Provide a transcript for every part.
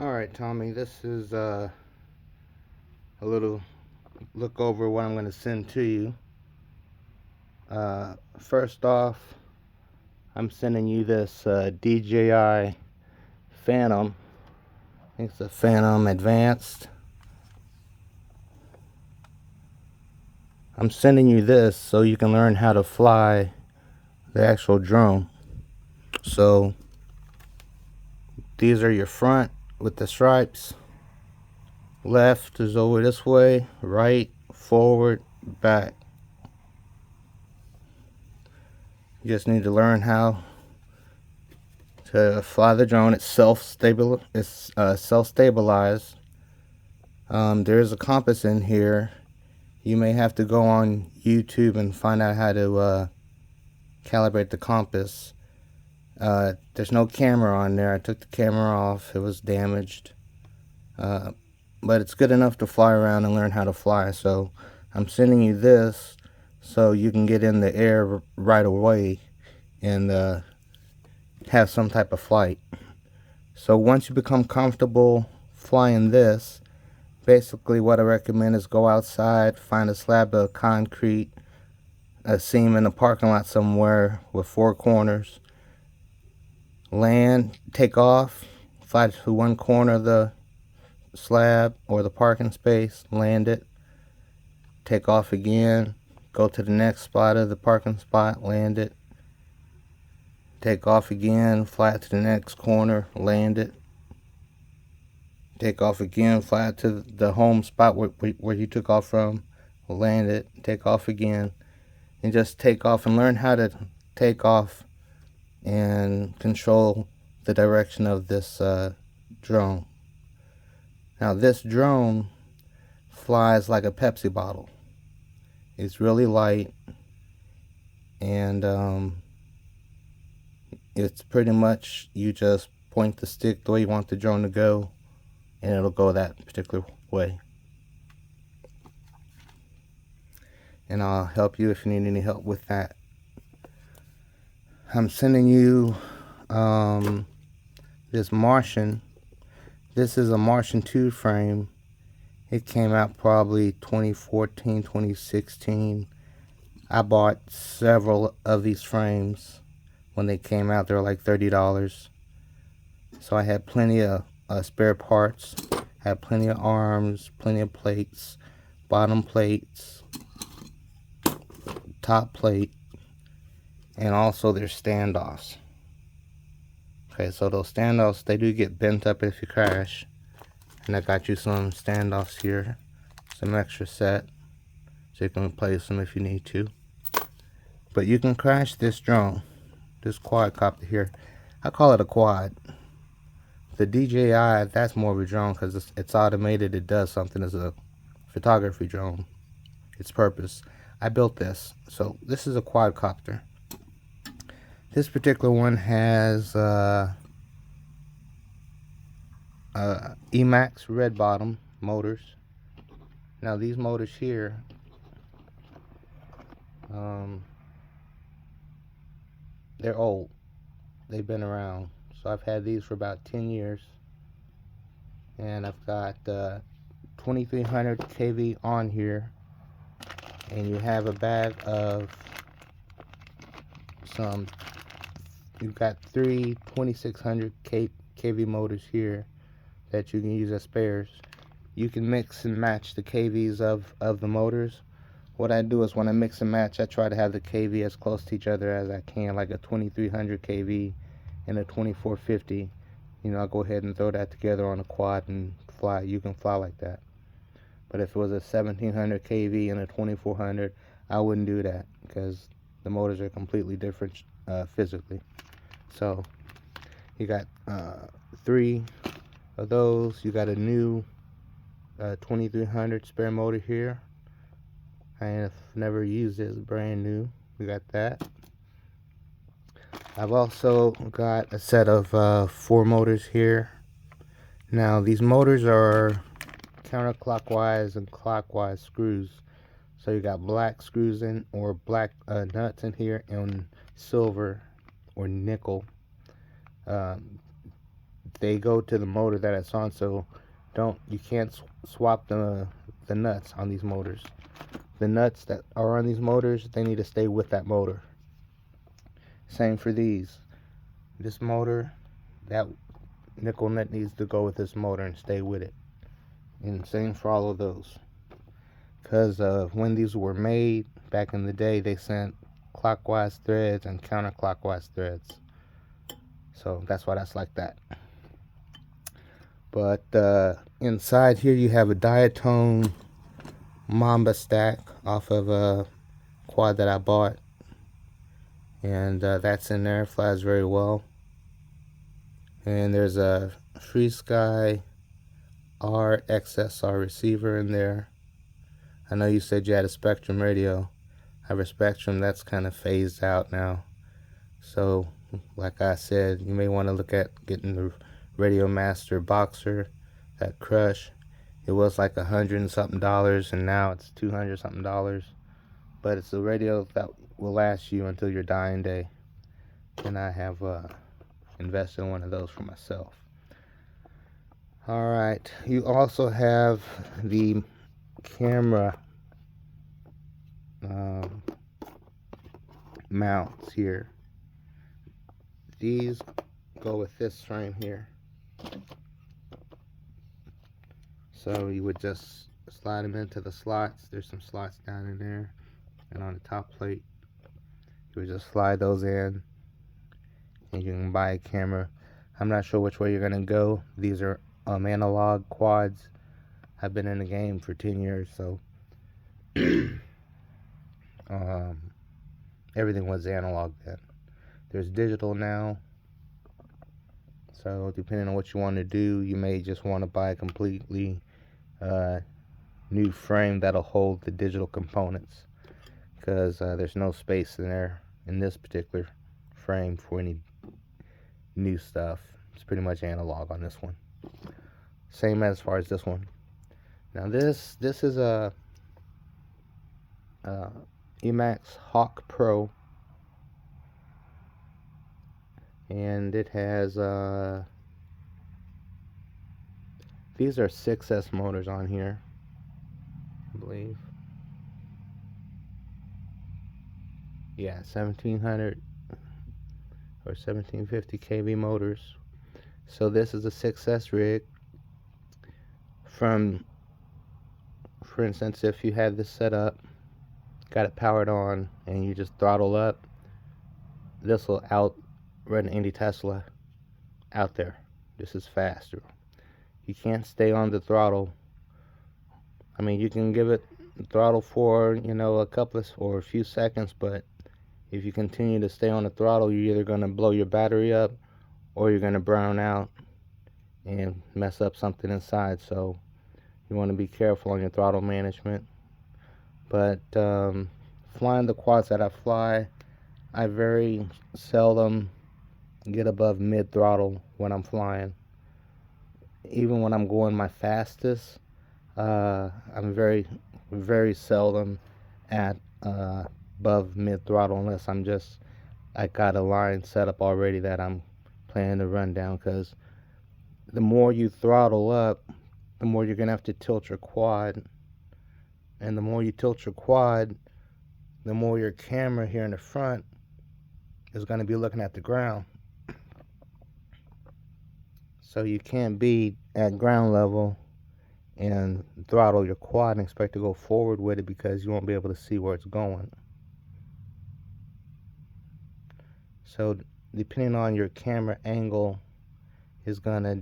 Alright, Tommy, this is a little look over what I'm going to send to you. First off, I'm sending you this DJI Phantom. I think it's a Phantom Advanced. I'm sending you this so you can learn how to fly the actual drone. So these are your front with the stripes. Left is over this way, right, forward, back. You just need to learn how to fly the drone. It's self-stabilized. There is a compass in here. You may have to go on YouTube and find out how to calibrate the compass. There's no camera on there. I took the camera off. It was damaged. But it's good enough to fly around and learn how to fly. So I'm sending you this so you can get in the air right away and have some type of flight. So once you become comfortable flying this, basically what I recommend is go outside, find a slab of concrete, a seam in a parking lot somewhere with four corners, land, take off, fly to one corner of the slab or the parking space, land it, take off again, go to the next spot of the parking spot, land it, take off again, fly to the next corner, land it, take off again, fly to the home spot where you took off from, land it, take off again, and just take off and learn how to take off and control the direction of this drone. Now this drone flies like a Pepsi bottle. It's really light, and it's pretty much you just point the stick the way you want the drone to go, and it'll go that particular way. And I'll help you if you need any help with that. I'm sending you this Martian. This is a Martian 2 frame. It came out probably 2014, 2016. I bought several of these frames when they came out. They were like $30. So I had plenty of spare parts. Had plenty of arms, plenty of plates, bottom plates, top plate, and also their standoffs. Okay, so those standoffs, they do get bent up if you crash. And I got you some standoffs here, some extra set, so you can replace them if you need to. But you can crash this drone, this quadcopter here. I call it a quad. The DJI, that's more of a drone because it's automated. It does something as a photography drone. Its purpose. I built this. So this is a quadcopter. This particular one has Emax red bottom motors. Now these motors here, they're old. They've been around. So I've had these for about 10 years. And I've got 2300 kV on here. And you have a bag of you've got three 2600 kV motors here that you can use as spares. You can mix and match the kVs of the motors. What I do is when I mix and match, I try to have the kV as close to each other as I can, like a 2300 kV and a 2450. I'll go ahead and throw that together on a quad and fly. You can fly like that. But if it was a 1700 kV and a 2400, I wouldn't do that because the motors are completely different physically. So you got three of those. You got a new 2300 spare motor here. I have never used it. It's brand new. We got that. I've also got a set of 4 motors here. Now these motors are counterclockwise and clockwise screws. So you got black screws in, or black nuts in here, and silver or nickel they go to the motor that it's on, so you can't swap the nuts on these motors. The nuts that are on these motors, they need to stay with that motor. Same for these. This motor, that nickel nut needs to go with this motor and stay with it. And same for all of those. Because when these were made back in the day, they sent clockwise threads and counterclockwise threads. So that's why that's like that. But inside here you have a diatone Mamba stack off of a quad that I bought. And that's in there, flies very well. And there's a FrSky RXSR receiver in there. I know you said you had a Spektrum radio. I have a Spektrum that's kind of phased out now. So, like I said, you may want to look at getting the Radio Master Boxer, that Crush. It was like $100 and something, and now it's $200 something. But it's a radio that will last you until your dying day. And I have invested in one of those for myself. Alright, you also have the camera mounts here. These go with this frame here. So you would just slide them into the slots. There's some slots down in there, and on the top plate you would just slide those in, and you can buy a camera. I'm not sure which way you're gonna go. These are analog quads. I've been in the game for 10 years, so everything was analog then. There's digital now, so depending on what you want to do, you may just want to buy a completely new frame that'll hold the digital components, because there's no space in there in this particular frame for any new stuff. It's pretty much analog on this one. Same as far as this one. Now this is a Emax Hawk Pro, and it has these are 6S motors on here, I believe. Yeah, 1700 or 1750 kV motors. So this is a 6S rig. For instance, if you had this set up, got it powered on, and you just throttle up, this will outrun any Tesla out there. This is faster. You can't stay on the throttle. I mean, you can give it throttle for, a couple or a few seconds, but if you continue to stay on the throttle, you're either going to blow your battery up or you're going to brown out and mess up something inside. So you want to be careful on your throttle management. But flying the quads that I fly, I very seldom get above mid throttle when I'm flying. Even when I'm going my fastest, I'm very, very seldom at above mid throttle, unless I got a line set up already that I'm planning to run down, because the more you throttle up, the more you're gonna have to tilt your quad, and the more you tilt your quad, the more your camera here in the front is going to be looking at the ground. So you can't be at ground level and throttle your quad and expect to go forward with it, because you won't be able to see where it's going. So depending on your camera angle is gonna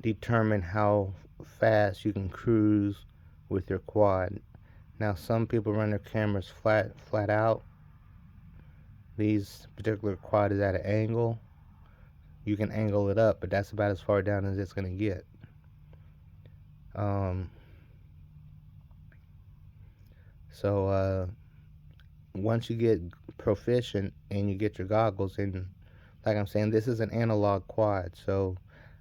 determine how fast you can cruise with your quad. Now some people run their cameras flat out. These particular quad is at an angle. You can angle it up, but that's about as far down as it's gonna get. So once you get proficient and you get your goggles, and like I'm saying, this is an analog quad, so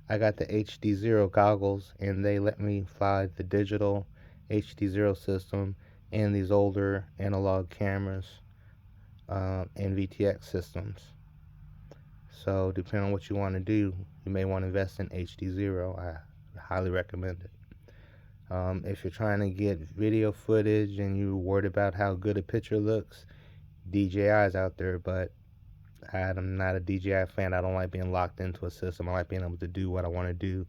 I got the HD0 goggles, and they let me fly the digital HD0 system and these older analog cameras and VTX systems. So depending on what you want to do, you may want to invest in HD0. I highly recommend it. If you're trying to get video footage and you're worried about how good a picture looks, DJI is out there, but I'm not a DJI fan. I don't like being locked into a system. I like being able to do what I want to do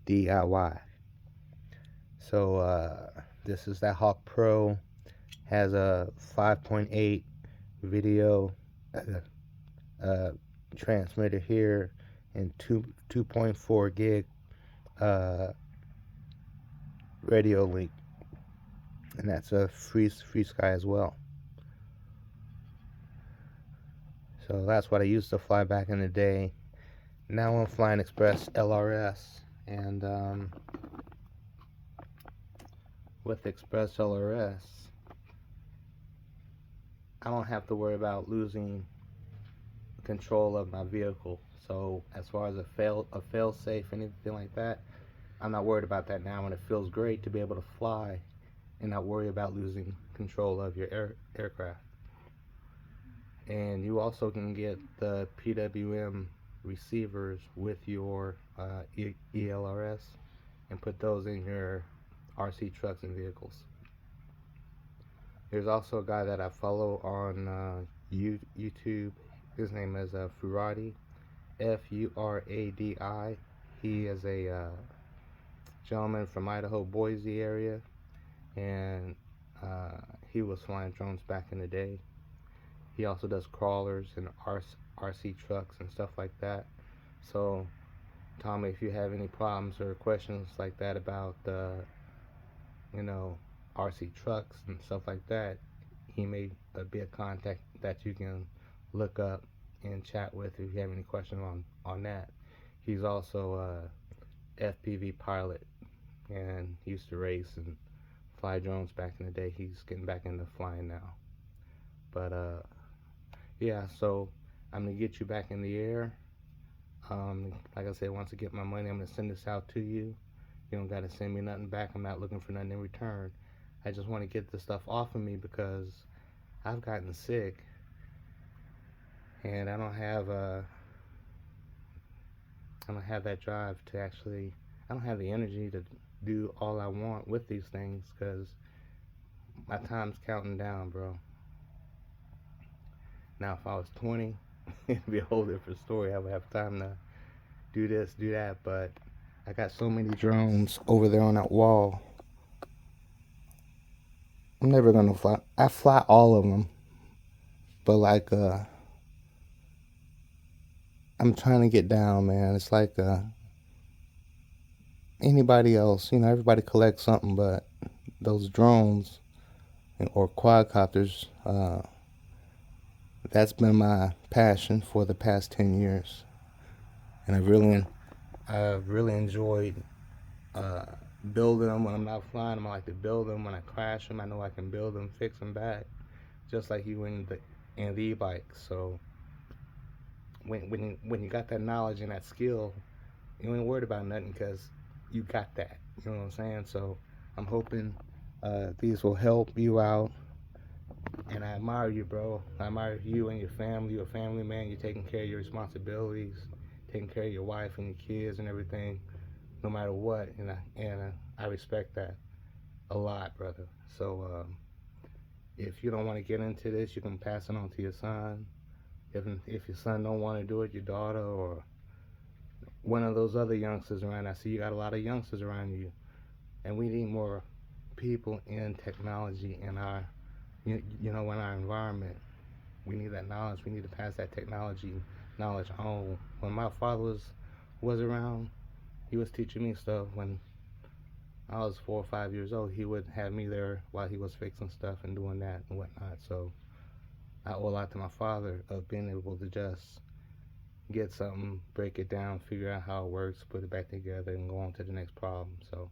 DIY. So this is that Hawk Pro. Has a 5.8 video transmitter here and 2.4 gig radio link, and that's a FrSky as well. So that's what I used to fly back in the day. Now I'm flying Express LRS, and with Express LRS, I don't have to worry about losing control of my vehicle. So as far as a fail safe, anything like that, I'm not worried about that now, and it feels great to be able to fly and not worry about losing control of your aircraft. And you also can get the PWM receivers with your ELRS and put those in your RC trucks and vehicles. There's also a guy that I follow on YouTube. His name is Furadi, Furadi. He is a gentleman from Idaho, Boise area, and he was flying drones back in the day. He also does crawlers and RC trucks and stuff like that. So Tommy, if you have any problems or questions like that about RC trucks and stuff like that, he may be a contact that you can look up and chat with if you have any questions on that. He's also a FPV pilot, and he used to race and fly drones back in the day. He's getting back into flying now. But yeah, so I'm gonna get you back in the air. Like I said, once I get my money, I'm gonna send this out to you. You don't gotta send me nothing back. I'm not looking for nothing in return. I just want to get this stuff off of me because I've gotten sick, and I don't have that drive to actually. I don't have the energy to do all I want with these things because my time's counting down, bro. Now, if I was 20, it'd be a whole different story. I would have time to do this, do that, but I got so many drones over there on that wall. I'm never gonna fly. I fly all of them, but like I'm trying to get down, man. It's like anybody else, everybody collects something, but those drones or quadcopters, that's been my passion for the past 10 years, and I've really enjoyed building them. When I'm not flying them, I like to build them. When I crash them, I know I can build them, fix them back, just like you in the e-bike. So when you got that knowledge and that skill, you ain't worried about nothing because you got that. You know what I'm saying? So I'm hoping these will help you out. And I admire you, bro. I admire you and your family. You're a family man. You're taking care of your responsibilities, taking care of your wife and your kids and everything, no matter what. And I respect that a lot, brother. So if you don't want to get into this, you can pass it on to your son. If your son don't want to do it, your daughter or one of those other youngsters around. I see you got a lot of youngsters around you, and we need more people in technology in our in our environment. We need that knowledge. We need to pass that technology knowledge on. When my father was around, he was teaching me stuff. When I was 4 or 5 years old, he would have me there while he was fixing stuff and doing that and whatnot. So I owe a lot to my father of being able to just get something, break it down, figure out how it works, put it back together, and go on to the next problem. So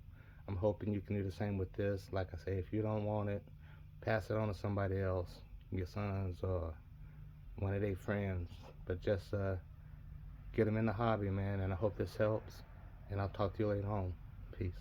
I'm hoping you can do the same with this. Like I say, if you don't want it, pass it on to somebody else, your sons or one of their friends. But just get them in the hobby, man. And I hope this helps. And I'll talk to you later on. Peace.